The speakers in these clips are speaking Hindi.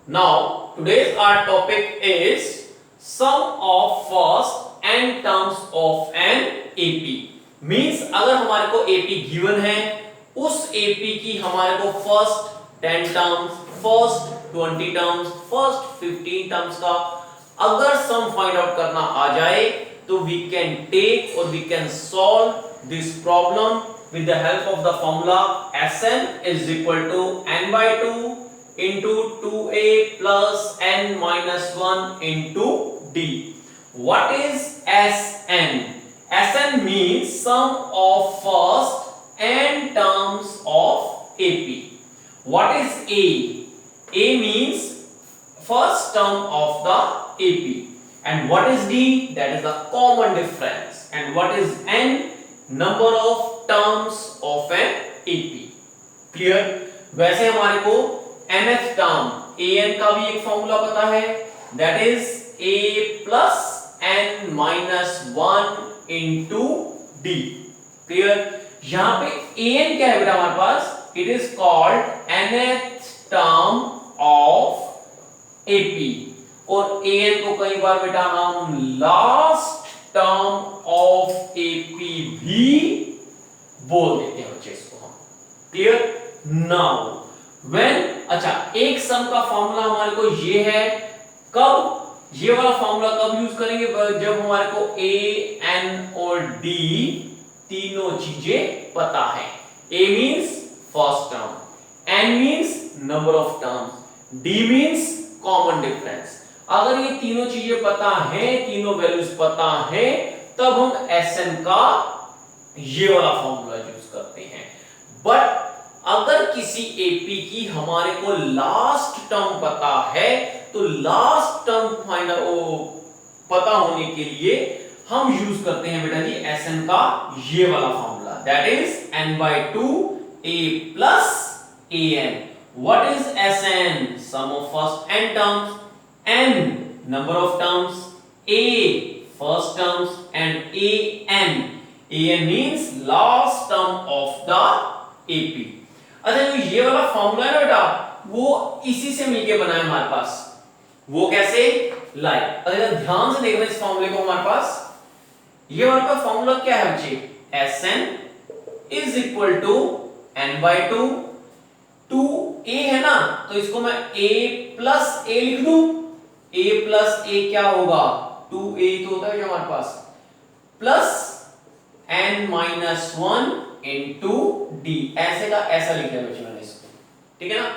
Now, today's our topic is sum of first n terms of an AP. Means अगर हमारे को AP given है, उस AP की हमारे को first 10 terms, first 20 terms, first 15 terms का अगर sum find out करना आ जाए, तो we can take or we can solve this problem with the help of the formula Sn is equal to n by 2 into 2a plus n minus 1 into d. What is Sn? Sn means sum of first n terms of AP. What is A? A means first term of the AP. And what is D? That is the common difference. And what is n? Number of terms of an AP. Clear? वैसे हमारे को nth टर्म an का भी एक फॉर्मूला पता है, that is a plus n minus 1 into d. Clear? यहाँ पे an क्या है बेटा हमारे पास? It is called nth term of AP. और an को कई बार बेटा हम लास्ट टर्म ऑफ AP भी बोल देते हैं बच्चे इसको हम. क्लियर? नाउ व्हेन अच्छा एक सम का फॉर्मूला हमारे को ये है, कब ये वाला फॉर्मूला कब यूज करेंगे? जब हमारे को a n और d तीनों चीजें पता है. a means first term, n means number of terms, d means common difference. अगर ये तीनों चीजें पता है, तीनों वैल्यूज पता है, तब हम Sn का ये वाला फॉर्मूला यूज करते हैं. बट अगर किसी AP की हमारे को लास्ट टर्म पता है, तो लास्ट टर्म फाइंड पता होने के लिए हम यूज करते हैं बेटा जी Sn का ये वाला formula, that is n by 2 a plus an. What is Sn? Sum of first n terms, n number of terms, a first terms and an. an means last term of the AP. अच्छा जो ये वाला फॉर्मूला है ना बेटा, वो इसी से मिलके बना है हमारे पास. वो कैसे? लाइक अगर ध्यान से देखना इस फॉर्मूले को, हमारे पास ये हमारे पास फॉर्मूला क्या है बच्चे? Sn is equal to n by 2 2a है ना, तो इसको मैं a plus a लिख दूं. a plus a क्या होगा? 2a तो होता है जो हमारे पास, plus n minus 1 into d. ऐसे का ऐसा लिखा है बच्चे मैंने इसको, ठीक है ना.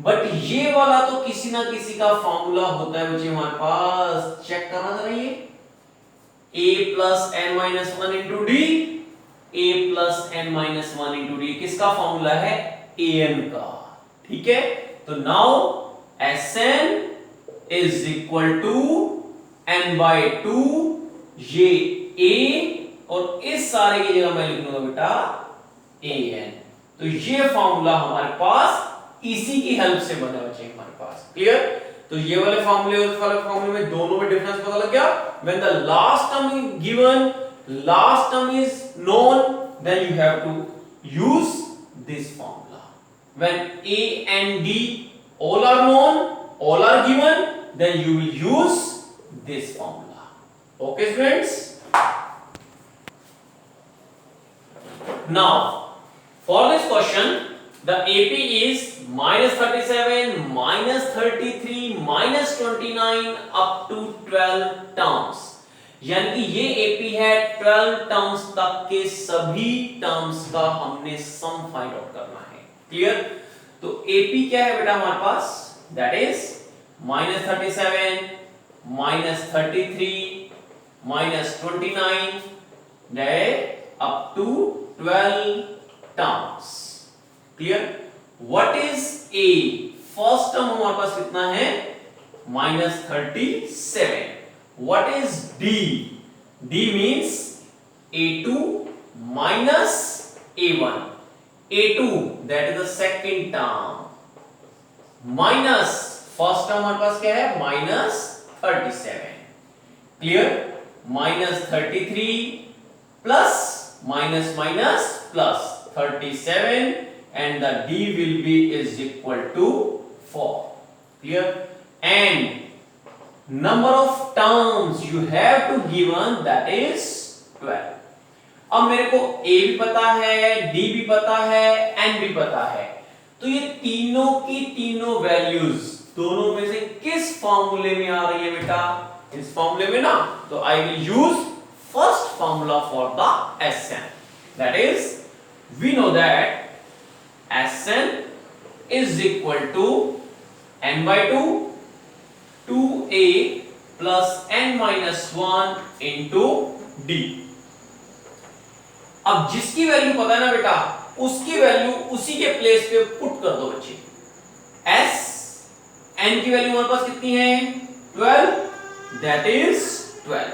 बट ये वाला तो किसी ना किसी का फॉर्मूला होता है बच्चे हमारे पास. चेक करना जरा ये a plus n minus 1 into d, a plus n minus 1 into d किसका फॉर्मूला है? an का. ठीक है, तो now Sn is equal to n by 2 ये a और इस सारे की जगह मैं लिख लूंगा बेटा an. तो ये फॉर्मूला हमारे पास इसी की हेल्प से बना बच्चे हमारे पास. क्लियर? तो ये वाले फॉर्मूले और उस वाले फॉर्मूले में दोनों में डिफरेंस पता लग गया. When the last term is given, last term is known, then you have to use this formula. When a and d all are known, all are given, then you will use this formula. Okay students? Now for this question, the AP is minus 37, minus 33, minus 29 up to 12 terms. यानी कि ये AP है 12 टर्म्स तक के सभी टर्म्स का हमने सम फाइंड आउट करना है. क्लियर? तो AP क्या है बेटा हमारे पास? That is minus 37, minus 33, minus 29, that up to 12 terms. Clear? What is A? First term हमारे पास कितना है? minus 37. What is D? D means A2 minus A1. A2 that is the second term minus first term हमारे पास क्या है? minus 37. Clear? minus 33 plus minus minus plus 37 and the d will be is equal to 4. Clear, and number of terms you have to given that is 12. अब मेरे को a भी पता है, d भी पता है, n भी पता है, तो ये तीनों की तीनों वैल्यूज दोनों में से किस फॉर्मूले में आ रही है बेटा? इस फॉर्मूले में ना, तो I will use first formula for the Sn, that is we know that Sn is equal to n by 2 2a plus n minus 1 into d. अब जिसकी वैल्यू पता है ना बेटा, उसकी वैल्यू उसी के प्लेस पे पुट कर दो बच्चे। s n की वैल्यू हमारे पास कितनी है? 12, that is 12.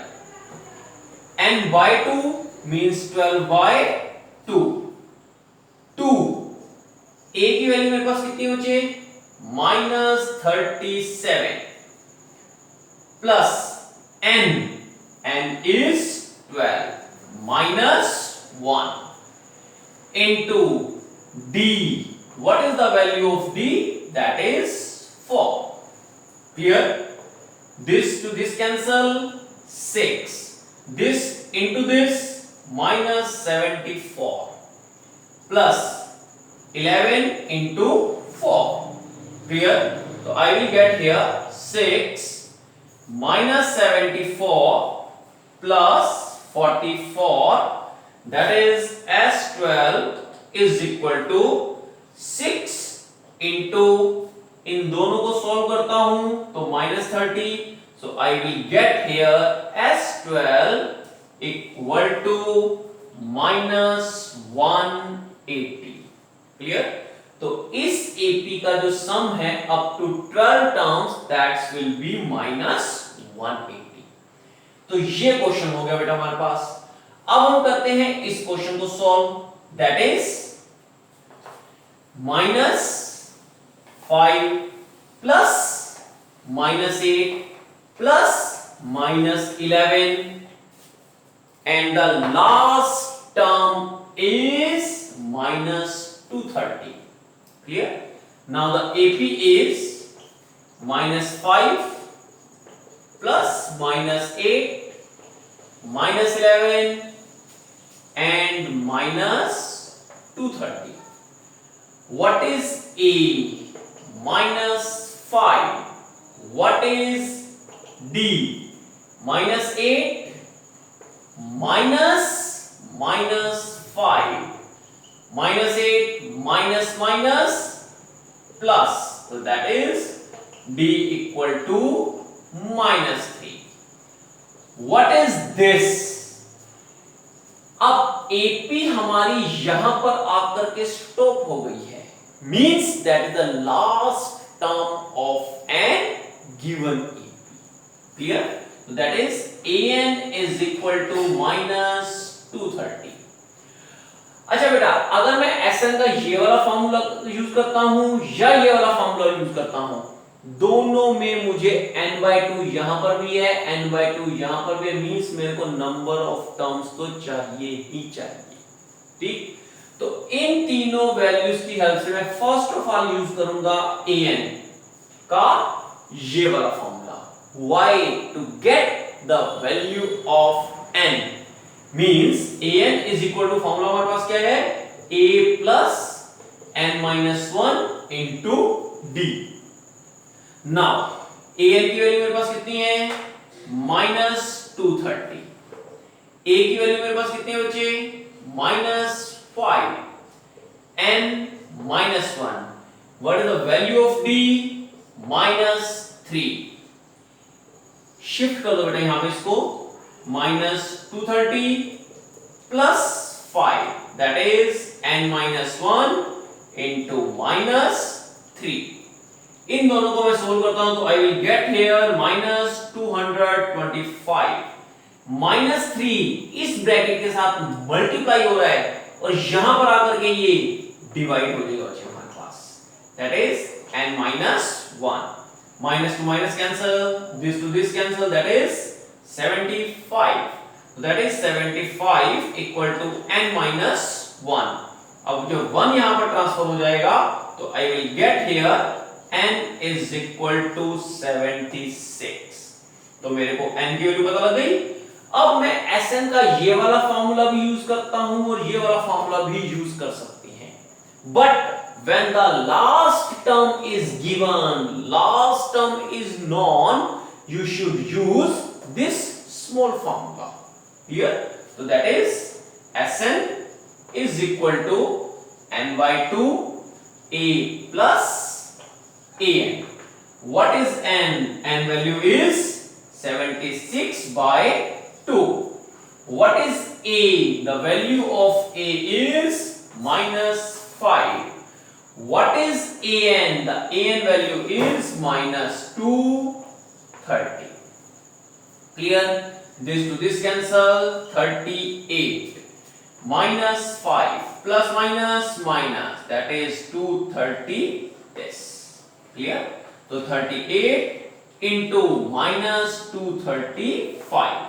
n by 2 means 12 by 2. 2 a की वैल्यू मेरे पास कितनी बचे? -37 plus n is 12 minus 1 into d. What is the value of d? That is 4. Clear? This to this cancel, 6. This into this, minus 74 plus 11 into 4. Clear? So I will get here 6 minus 74 plus 44, that is S12 is equal to 6 into, इन दोनों को सॉल्व करता हूं तो -30, so I will get here S12 equal to -180. Clear? तो इस AP का जो सम है up to 12 terms, that's will be -180. तो ये क्वेश्चन हो गया बेटा हमारे पास। अब हम करते हैं इस क्वेश्चन को solve, that is -5 plus -8 plus -11 and the last term is -230. Clear? Now the AP is -5 plus -8 -11 and -230. What is A? -5. What is D? -8 minus -5 -8 minus plus, so that is D equal to -3. What is this? अब AP हमारी यहां पर आकर के स्टॉप हो गई है, means that is the last term of an given AP. Clear? So that is AN is equal to -230. अच्छा बेटा, अगर मैं Sn का ये वाला फॉर्मूला यूज करता हूं या ये वाला फॉर्मूला यूज करता हूं, दोनों में मुझे n/2 यहां पर भी है, n/2 यहां पर भी है, मींस मेरे को नंबर ऑफ टर्म्स तो चाहिए ही चाहिए. ठीक, तो इन तीनों वैल्यूज की हेल्प से मैं फर्स्ट ऑफ ऑल यूज करूंगा an का ये वाला formula. Why? To get the value of n means an is equal to formula हमारे पास क्या है? a plus n-1 into d. Now an की वैल्यू मेरे पास कितनी है? -230. a की वैल्यू मेरे पास कितनी है बच्चे? -5. n-1. What is the value of d? -3. Shift कर दो बेटा यहां पे इसको. -230 plus 5, that is n-1 into -3. इन दोनों को मैं सोल्व करता हूं तो I will get here -225. -3 इस ब्रैकेट के साथ मल्टीप्लाई हो रहा है और यहां पर आकर के ये डिवाइड हो जाएगा बच्चे हमारे पास. that is n-1. minus to minus cancel, this to this cancel, that is 75. So that is 75 equal to n-1. अब जब 1 यहां पर ट्रांसफर हो जाएगा तो I will get here n is equal to 76। तो मेरे को n की वैल्यू पता लग गई। अब मैं Sn का ये वाला फार्मूला भी यूज करता हूं और ये वाला फार्मूला भी यूज कर सकती हैं, but when the last term is given, last term is known, you should use this small formula here. So that is Sn is equal to n by 2 a plus an. What is n? N value is 76 by 2. What is a? The value of a is minus 5. What is an? The an value is minus 230. Clear? This to this cancel. 38 minus 5 plus minus minus, that is 230 this. Clear? So 38 into minus 235.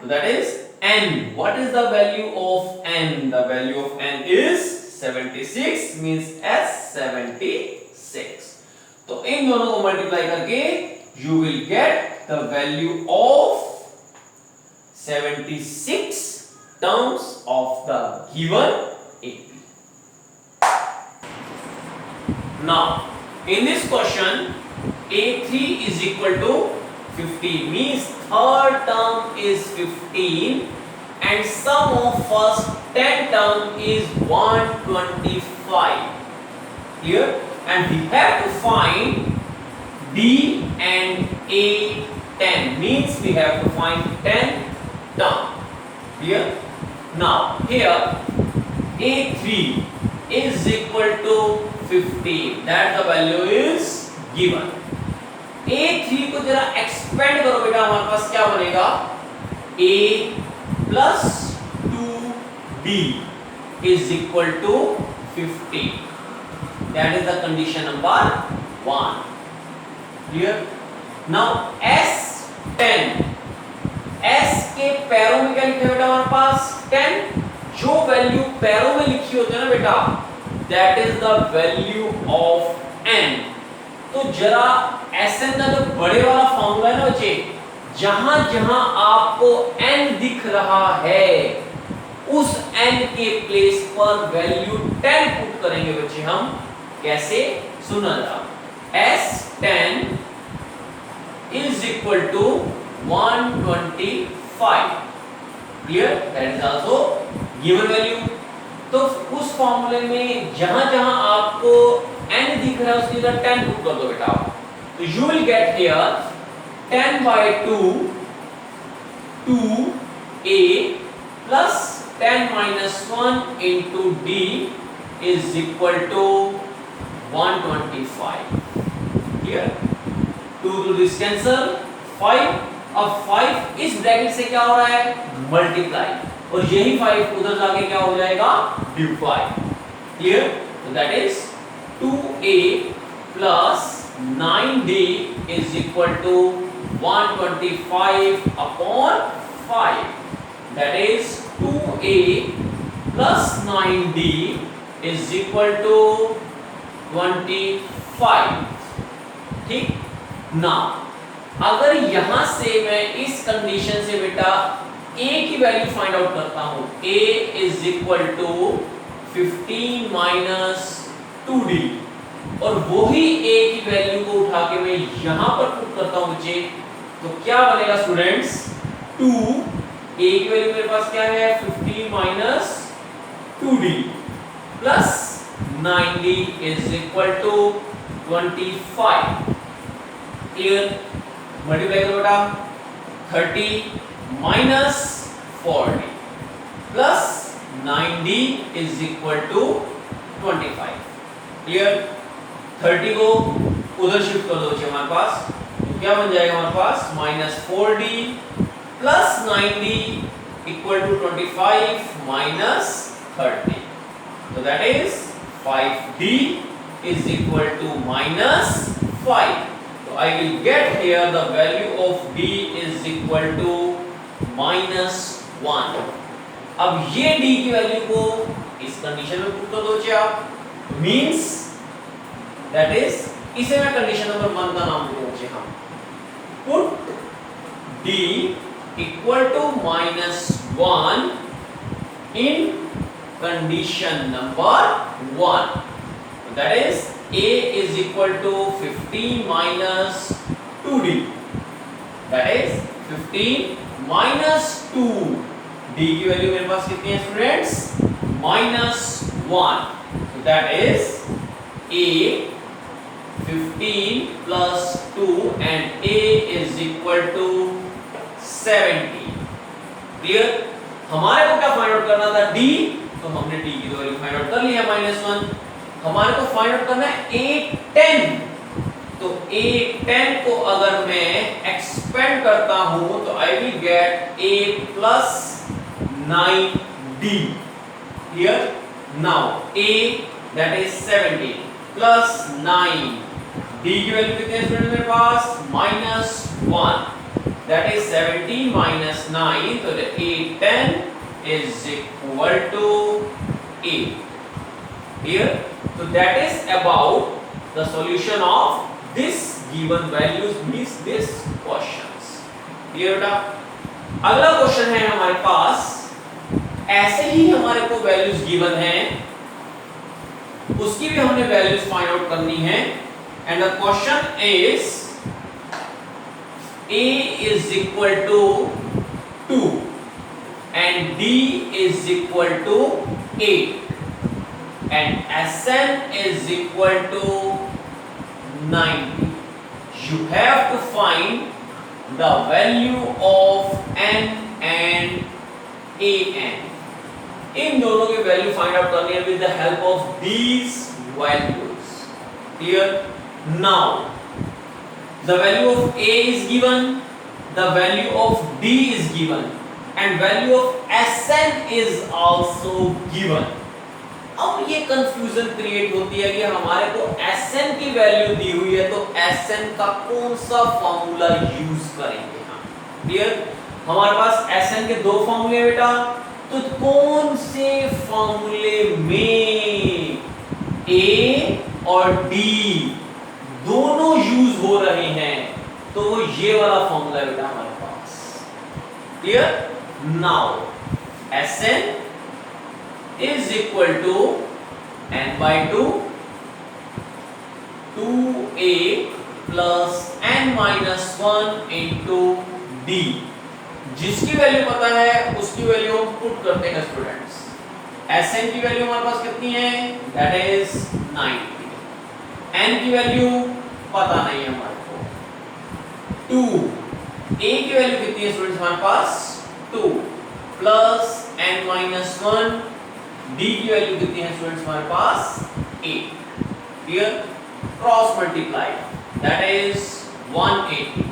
So that is n. What is the value of n? The value of n is 76, means S76. तो इन दोनों को मल्टीप्लाई करके you will get the value of 76 terms of the given AP. Now in this question A3 is equal to 15, means third term is 15 and sum of first 10 term is 125. Clear? And we have to find B and A 10, means we have to find 10 term. Clear? Now here A3 is equal to 15, that the value is given. A3 को जरा एक्सपेंड करो बेटा, हमारे पास क्या बनेगा? A plus 2B is equal to 50. That is the condition number 1. Clear? Now S10, S के पैरों में क्या लिखा है बेटा हमारे पास? 10. जो वैल्यू पैरों में लिखी होती है ना बेटा, that is the value of n. तो जरा Sn का जो बड़े वाला फॉर्मूला है ना बच्चे, जहां जहां आपको n दिख रहा है उस n के प्लेस पर वैल्यू 10 पुट करेंगे बच्चे हम। कैसे? सुना जरा। S10 is equal to 125. Clear? That is also given value. तो उस फॉर्मूले में जहां जहां आपको n दिख रहा है उसकी जगह 10 पुट कर दो बेटा। तो you will get here 10 by 2 2a plus 10 minus 1 into d is equal to 125. Here 2 to this cancel 5. अब 5 इस ब्रैकेट से क्या हो रहा है? मल्टीप्लाई, और यही 5 उधर जाके क्या हो जाएगा? डिवाइड। क्लियर? तो that is 2a plus 9d is equal to 125 upon 5. That is 2a plus 9d is equal to 25. ठीक? Now अगर यहां से मैं इस कंडीशन से बेटा a की वैल्यू फाइंड आउट करता हूं, a is equal to 15 minus 2d, और वही a की वैल्यू को उठा के मैं यहां पर पुट करता हूं बच्चे, तो क्या बनेगा स्टूडेंट्स? 2 a की वैल्यू मेरे पास क्या है? 15 minus 2d plus 9d is equal to 25. Clear? Multiply करो बेटा। 30 minus 40 plus 9d is equal to 25. Clear? 30 को उधर शिफ्ट कर दो बच्चे हमारे पास, तो क्या बन जाएगा हमारे पास? minus 4d plus 9d equal to 25 minus 30. So that is 5d is equal to minus 5. So I will get here the value of d is equal to minus 1. अब ये d की वैल्यू को इस कंडीशन में पुट कर दो आप, मींस that is इसे मैं कंडीशन नंबर 1 का नाम देते हैं हम put d equal to -1 in condition number 1, that is a is equal to 15 minus 2d, that is 15 minus 2, d की वैल्यू मेरे पास कितनी है students -1, so that is a 15 plus 2 and a is equal to 70. Clear? हमारे को क्या फाइंड आउट करना था d, तो हमने d की वैल्यू फाइंड आउट कर ली है -1. हमारे को फाइंड आउट करना है a10, तो a10 को अगर मैं एक्सपेंड करता हूं तो I will get a plus 9d. Here now a that is 70 plus 9, d की वैल्यू कितनी है स्टूडेंट मेरे पास -1, that is 70 minus 9, तो a10 is equal to 8. Here, so that is about the solution of this given values means this questions. Clear बेटा? अगला क्वेश्चन है हमारे पास, ऐसे ही हमारे को वैल्यूज गिवन हैं, उसकी भी हमने वैल्यूज फाइंड आउट करनी है. And the question is a is equal to 2 and d is equal to 8 and Sn is equal to 90. You have to find the value of n and an. इन दोनों की वैल्यू फाइंड आउट करनी है with the help of these values. Clear? Now the value of a is given, the value of d is given and value of Sn is also given. अब ये कंफ्यूजन क्रिएट होती है कि हमारे को Sn की वैल्यू दी हुई है तो Sn का कौन सा फॉर्मूला यूज करेंगे हम. क्लियर? हमारे पास Sn के दो फॉर्मूले बेटा, तो कौन से फॉर्मूले में a और d दोनों यूज हो रहे हैं, तो वो ये वाला फॉर्मूला बेटा हमारे पास. Clear? Now Sn is equal to n by 2 2a plus n minus 1 into d. जिसकी वैल्यू पता है उसकी वैल्यू हम पुट करते हैं स्टूडेंट्स. Sn की वैल्यू हमारे पास कितनी है, दैट इज 90. n की वैल्यू पता नहीं है हमारे को 2. a की वैल्यू कितनी है स्टूडेंट्स हमारे पास 2 प्लस n minus 1, d की वैल्यू कितनी है स्टूडेंट्स हमारे पास 8. Clear? Cross multiply, that is 180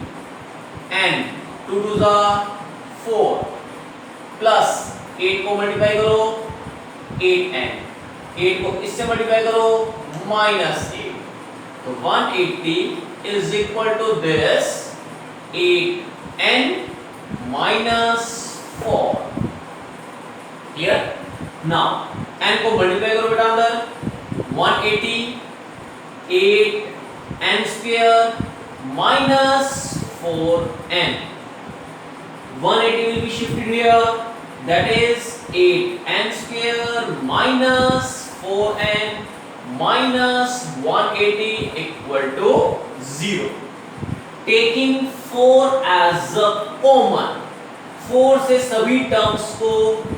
and 2 to the 4 plus 8 को मल्टीप्लाई करो 8n, 8 को इससे मल्टीप्लाई करो -8, तो 180 is equal to this 8n minus 4. Here now n को मल्टीप्लाई करो बेटा अंदर 180 8n square minus 4n. 180 will be shifted here, that is 8n square minus 4n minus 180 equal to 0. Taking 4 as a common, 4 से सभी टर्म्स को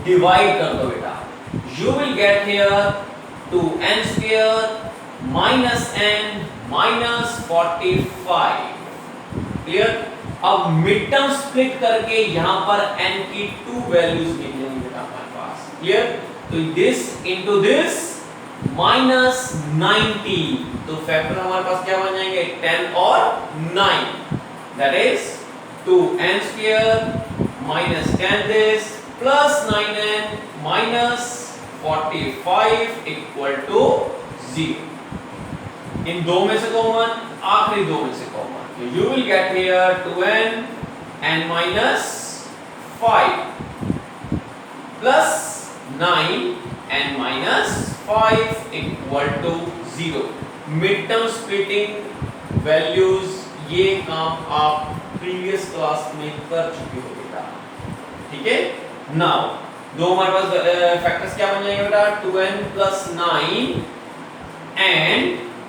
डिवाइड कर दो बेटा. You will get here 2n square minus n minus 45. Clear? अब मिड टर्म स्प्लिट करके यहां पर n की 2 वैल्यूज निकलेंगी बेटा हमारे पास. क्लियर? तो दिस इनटू दिस minus 90, तो फैक्टर हमारे पास क्या बन जाएंगे 10 और 9, that is 2n square minus 10 this plus 9n minus 45 equal to 0. इन दो में से कॉमन, आखिरी दो में से कॉमन, तो you will get here 2n n minus 5 plus 9 n minus 5 equal to 0. Mid term splitting values ये काम आप प्रीवियस क्लास में कर चुके हो बेटा, ठीक है। नाउ दो हमारे पास फैक्टर्स क्या बन जाएंगे बेटा, 2n plus 9 and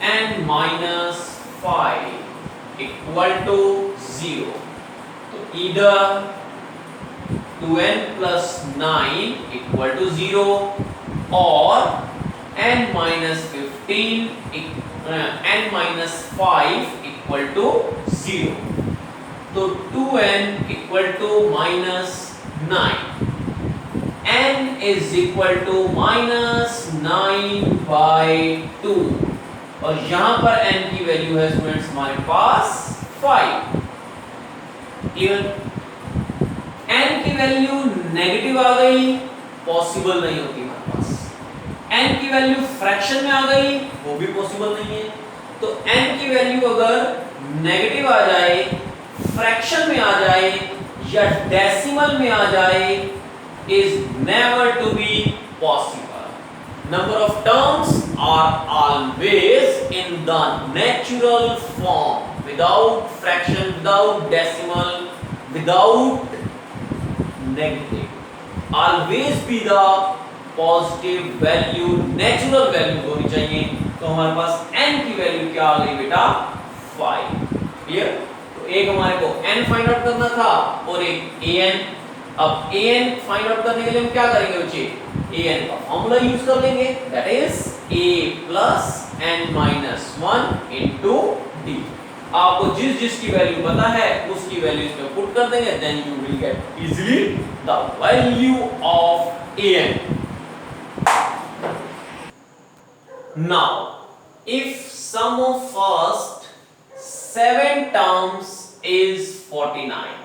n minus 5 equal to 0। तो either 2n plus 9 equal to 0 or n minus 5 equal to 0। तो 2n equal to minus 9, n is equal to minus 9 by 2 और यहां पर n की वैल्यू है स्टूडेंट्स हमारे पास 5। क्लियर? n की वैल्यू नेगेटिव आ गई, पॉसिबल नहीं होती हमारे पास। n की वैल्यू फ्रैक्शन में आ गई, वो भी पॉसिबल नहीं है। तो n की वैल्यू अगर नेगेटिव आ जाए, फ्रैक्शन में आ जाए या डेसिमल में आ जाए, is never to be possible. Number of terms are always in the natural form, without fraction, without decimal, without negative. Always be the positive value, natural value होनी चाहिए। तो हमारे पास n की वैल्यू क्या आ गई बेटा, 5। क्लियर? तो एक हमारे को n फाइंड आउट करना था और एक an। अब an फाइंड आउट करने के लिए हम क्या करेंगे बच्चे, an का फॉर्मूला यूज कर लेंगे, that is a plus n minus 1 into d। आपको जिस जिस की वैल्यू पता है उसकी वैल्यू इसमें पुट कर देंगे, then you will get easily the value of an। Now if sum of first 7 terms is 49,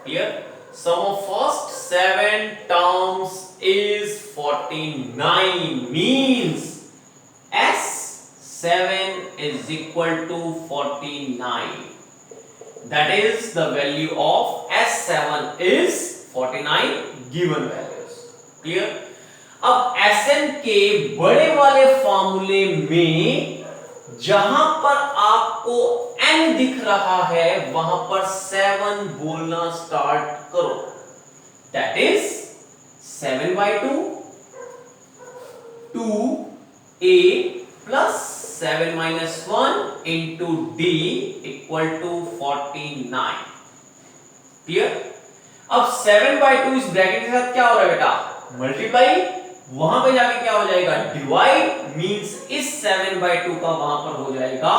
clear? Sum of first 7 terms is 49 means S7 is equal to 49. That is the value of S7 is 49 given values. Clear? अब Sn के बड़े वाले फॉर्मूले में जहां पर आपको n दिख रहा है वहां पर 7 बोलना स्टार्ट करो, that is 7 by 2 2a plus 7 minus 1 into d equal to 49। Clear? अब 7 by 2 इस ब्रैकेट के साथ क्या हो रहा है बेटा, मल्टीप्लाई, वहां पे जाके क्या हो जाएगा, डिवाइड, मींस इस 7 by 2 का वहां पर हो जाएगा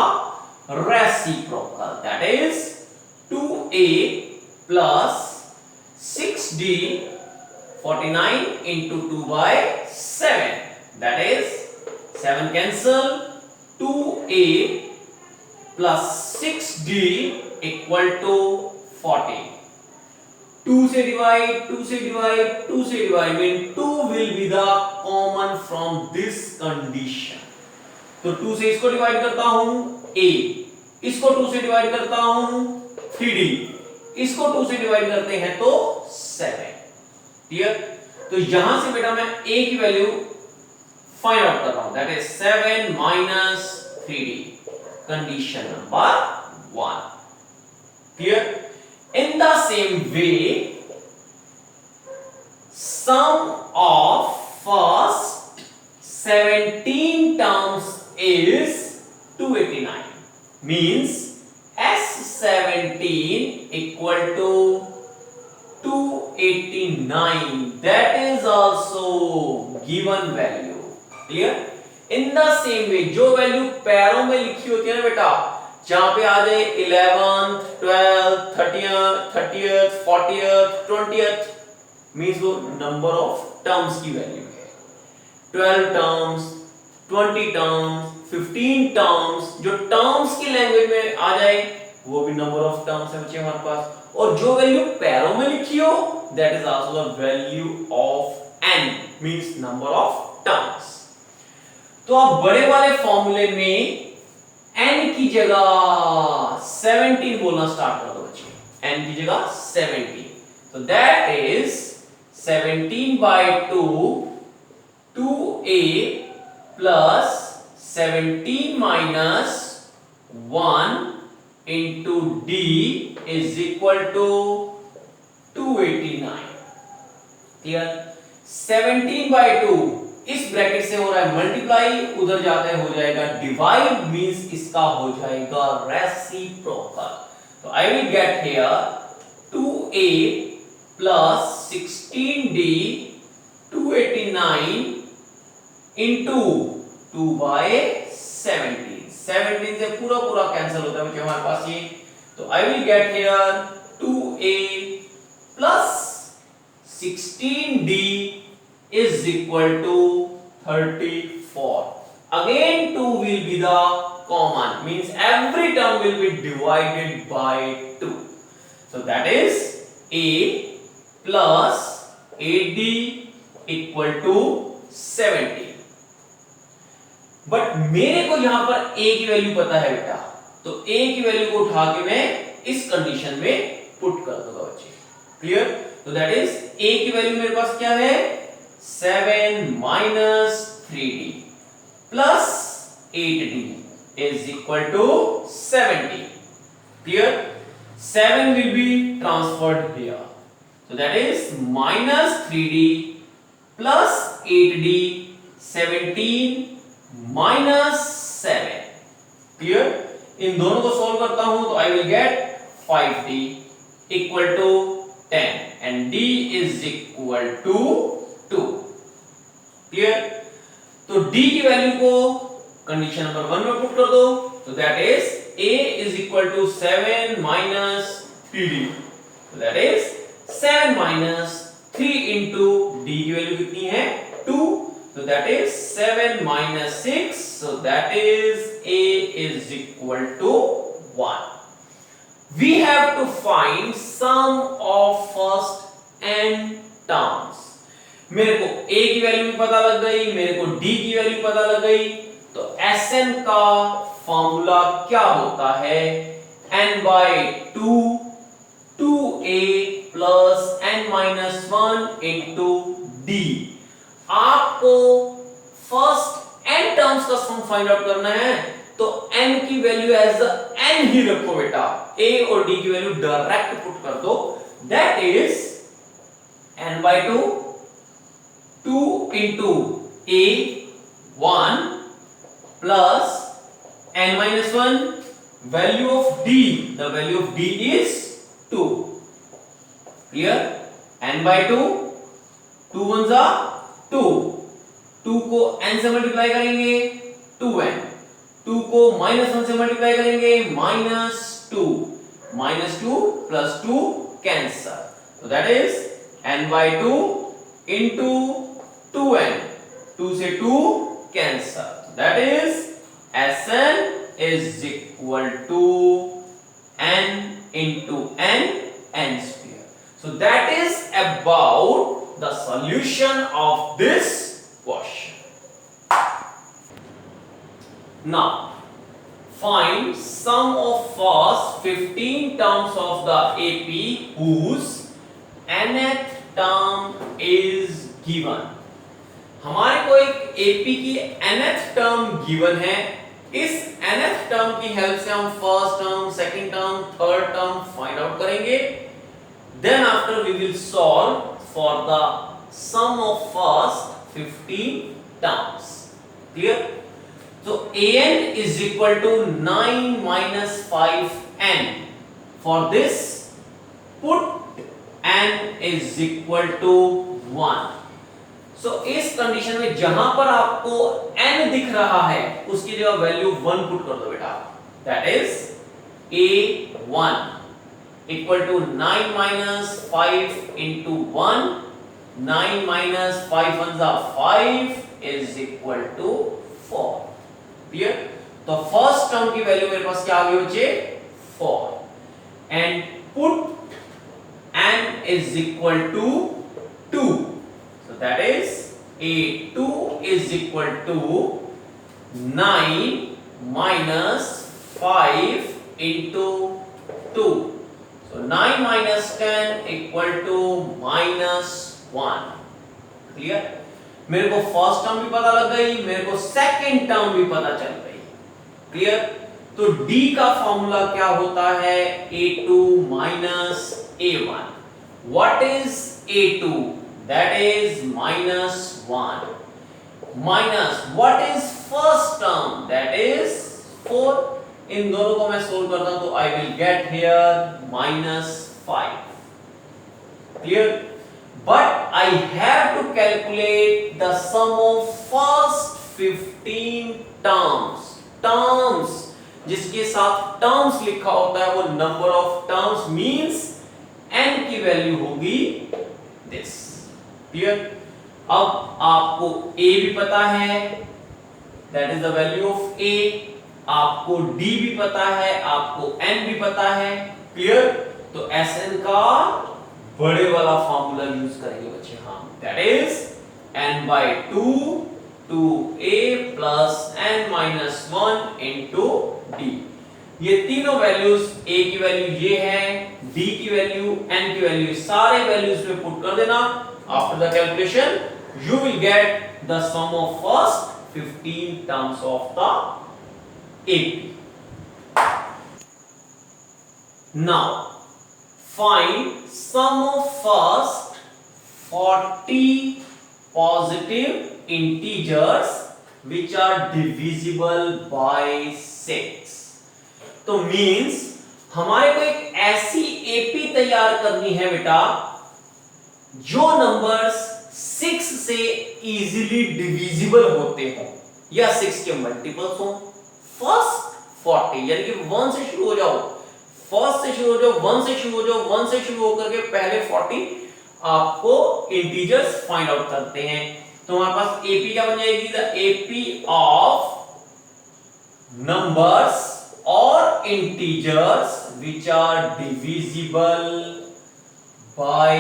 reciprocal, that is 2a plus 6d 49 into 2 by 7, that is 7 cancel, 2a plus 6d equal to 40। 2 से डिवाइड, 2 से डिवाइड, 2 से divide mean 2 will be the common from this condition। तो 2 से इसको डिवाइड करता हूं a, इसको 2 से डिवाइड करता हूं 3d, इसको 2 से डिवाइड करते हैं तो 7। क्लियर? तो यहां से बेटा मैं a की वैल्यू फाइंड आउट कर रहा हूं, that is 7 minus 3d, condition number 1। Clear? In the same way, sum of first 17 terms is 289, means S17 equal to 289, that is also given value। Clear? In the same way, जो वैल्यू पैरों में लिखी होती है ना बेटा, जहां पे आ जाए 11th 12th 30th 40th 20th, means वो नंबर ऑफ टर्म्स की वैल्यू है। 12 टर्म्स, 20 टर्म्स, 15 टर्म्स, जो टर्म्स की लैंग्वेज में आ जाए वो भी नंबर ऑफ टर्म्स है बच्चे हमारे पास। और जो वैल्यू पैरों में लिखी हो that is also the value of n, means number of terms. तो आप बड़े वाले फॉर्मूले में n की जगह 17 बोलना स्टार्ट कर दो बच्चे, n की जगह 17। तो that is 17 by 2 2a plus 17 minus 1 into D is equal to 289. Clear? 17/2 इस ब्रैकेट से हो रहा है मल्टीप्लाई, उधर जाता है हो जाएगा डिवाइड, मींस इसका हो जाएगा रेसिप्रोकल. तो I will get here 2a plus 16d 289 into 2 by 17. 17 से पूरा पूरा कैंसिल होता है बच्चों हमारे पास ये. तो I will get here 2a plus 16d is equal to 34. Again 2 will be the common, means every term will be divided by 2. So that is a plus 8d equal to 70. But मेरे को यहां पर a की वैल्यू पता है बेटा, तो a की वैल्यू को उठा के मैं इस कंडीशन में पुट कर दूंगा बच्चे. क्लियर? तो दैट इज a की वैल्यू मेरे पास क्या है 7 minus 3d plus 8d is equal to 70. Clear? 7 will be transferred here. So that is minus 3d plus 8d, 17 minus 7. Clear? इन दोनों को सॉल्व करता हूं तो I will get 5d equal to 10 and d is equal to 2. Clear? तो d की वैल्यू को कंडीशन नंबर 1 में पुट कर दो, तो that is a is equal to 7 minus 3d. So that is 7 minus 3 into d की वैल्यू कितनी है 2. So that is 7 minus 6. So that is a is equal to 1. We have to find sum of first n terms. मेरे को a की वैल्यू भी पता लग गई, मेरे को d की वैल्यू पता लग गई, तो Sn का फॉर्मूला क्या होता है n by 2 2a plus n minus 1 into d. आपको फर्स्ट n टर्म्स का सम फाइंड आउट करना है, तो n की वैल्यू एज n ही रखो बेटा, a और d की वैल्यू डायरेक्ट पुट कर दो. That is n by 2 2 into a 1 plus n minus 1 value of d, the value of d is 2. Clear? n by 2 2 ones are 2, 2 को n से मल्टीप्लाई करेंगे 2n, 2 को -1 से मल्टीप्लाई करेंगे -2, -2 plus 2 cancel. So that is n by 2 into 2n, 2 से 2 cancel. That is Sn is equal to n into n square. So that is about the solution of this question. Now find sum of first 15 terms of the AP whose nth term is given. हमारे को एक AP की nth टर्म गिवन है. इस nth टर्म की हेल्प से हम first term, second term, third term find out करेंगे. Then after we will solve for the sum of first 15 terms. Clear? तो an is equal to 9 minus 5n. For this put n is equal to 1. सो इस कंडीशन में जहां पर आपको n दिख रहा है उसकी जगह वैल्यू 1 पुट कर दो बेटा. That is a1 equal to 9 minus 5 into 1. 9 minus 5 ones are 5 is equal to 4. Clear? तो फर्स्ट टर्म की वैल्यू मेरे पास क्या आ गई बच्चे 4 and put n is equal to 2. So that is a2 is equal to 9 minus 5 into 2. So 9 minus 10 equal to minus 1. Clear? मेरे को फर्स्ट टर्म भी पता लग गई, मेरे को सेकंड टर्म भी पता चल गई. क्लियर? तो d का फॉर्मूला क्या होता है? a2 minus a1. What is a2? That is -1 minus what is first term? That is 4. इन दोनों को मैं सोल्व करता हूं तो I will get here -5. Clear? But I have to calculate the sum of first 15 terms. Terms जिसके साथ terms लिखा होता है वो number of terms means n की वैल्यू होगी this. Clear? अब आपको a भी पता है, that is the value of a. आपको d भी पता है, आपको n भी पता है. Clear? तो Sn का बड़े वाला फॉर्मूला यूज करेंगे बच्चे हम. That is n/2 2a plus n-1 into d. ये तीनों वैल्यूज, a की वैल्यू ये है, d की वैल्यू, n की वैल्यू, सारे वैल्यूज में पुट कर देना. After the calculation you will get the sum of first 15 terms of the AP. Now find sum of first 40 positive integers which are divisible by 6. तो मींस हमारे को एक ऐसी AP तैयार करनी है बेटा जो नंबर्स 6 से इजीली डिविजिबल होते हो या 6 के मल्टीपल्स हो. फर्स्ट 40 यानी कि 1 से शुरू हो जाओ, फर्स्ट से शुरू हो जाओ, 1 से शुरू हो जाओ, 1 से शुरू होकर के पहले 40 आपको इंटीजर्स फाइंड आउट करते हैं. तो हमारे पास एपी क्या बन जाएगी? द एपी ऑफ नंबर्स और integers which are divisible by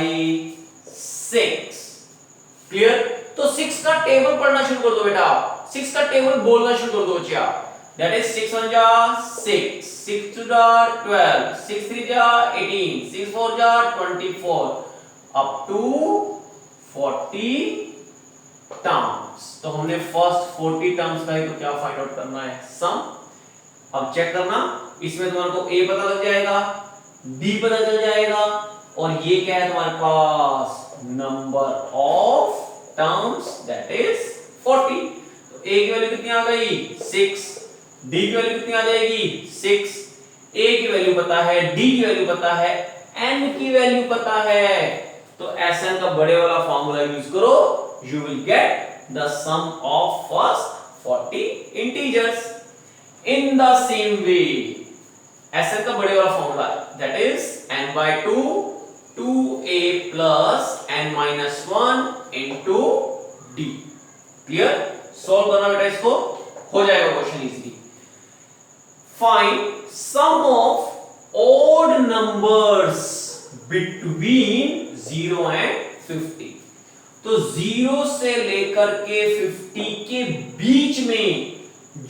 6. Clear? तो 6 का टेबल पढ़ना शुरू कर दो बेटा. 6 का टेबल बोलना शुरू कर दो बच्चा. दैट इज 6 1 जा 6, 6 2 जा 12, 6 3 जा 18, 6 4 जा 24 अप टू 40 टर्म्स. तो हमने फर्स्ट 40 टर्म्स का है तो क्या फाइंड आउट करना है? सम. अब चेक करना, इसमें तुम्हारे को a पता लग जाएगा, b पता चल जाएगा और ये क्या है तुम्हारे पास? Number of terms that is 40. तो a की वैल्यू कितनी आ गई? 6. d की वैल्यू कितनी आ जाएगी? 6. a की वैल्यू पता है, d की वैल्यू पता है, n की वैल्यू पता है. तो Sn का बड़े वाला फार्मूला यूज करो, you will get the sum of first 40 integers. In the same way, Sn का बड़े वाला formula that is n/2 2a plus n-1 into d. Clear? Solve करना बेटा, इसको हो जाएगा question easily. Find sum of odd numbers between 0 and 50. तो 0 से लेकर के 50 के बीच में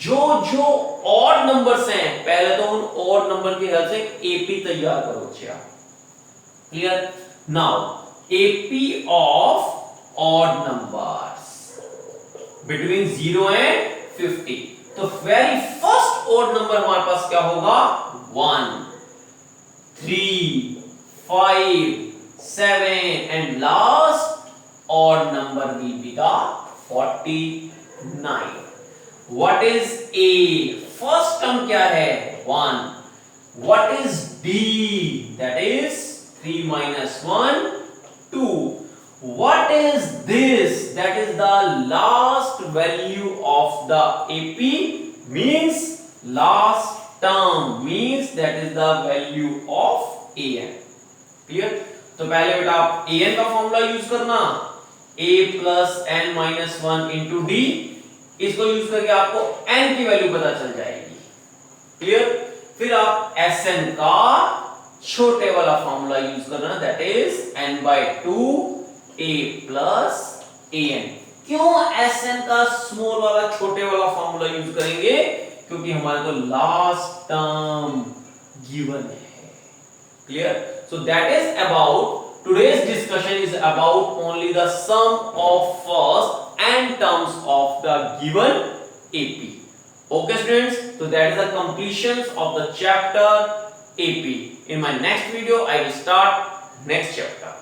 जो जो ऑड नंबर्स हैं, पहले तो उन ऑड नंबर की हेल्प से एपी तैयार करो बच्चा. Clear? Now AP of odd numbers between 0 and 50. तो वेरी फर्स्ट ऑड नंबर हमारे पास क्या होगा? 1 3 5 7 and last odd number will be the 49. What is a? First term क्या है? 1. What is d? That is 3 minus 1 2. What is this? That is the last value of the AP, means last term, means that is the value of an. Clear? तो पहले बेटा आप an का फॉर्मूला यूज करना, a plus n-1 into d. इसको यूज करके आपको n की वैल्यू पता चल जाएगी. क्लियर? फिर आप Sn का छोटे वाला फॉर्मूला यूज करना, that is n/2 a plus an. क्यों Sn का स्मॉल वाला छोटे वाला फॉर्मूला यूज करेंगे? क्योंकि हमारे को लास्ट टर्म गिवन है. Clear? So that is about, today's discussion is about only the sum of first n terms of the given AP. Okay students, so that is the completion of the chapter AP. In my next video I will start next chapter.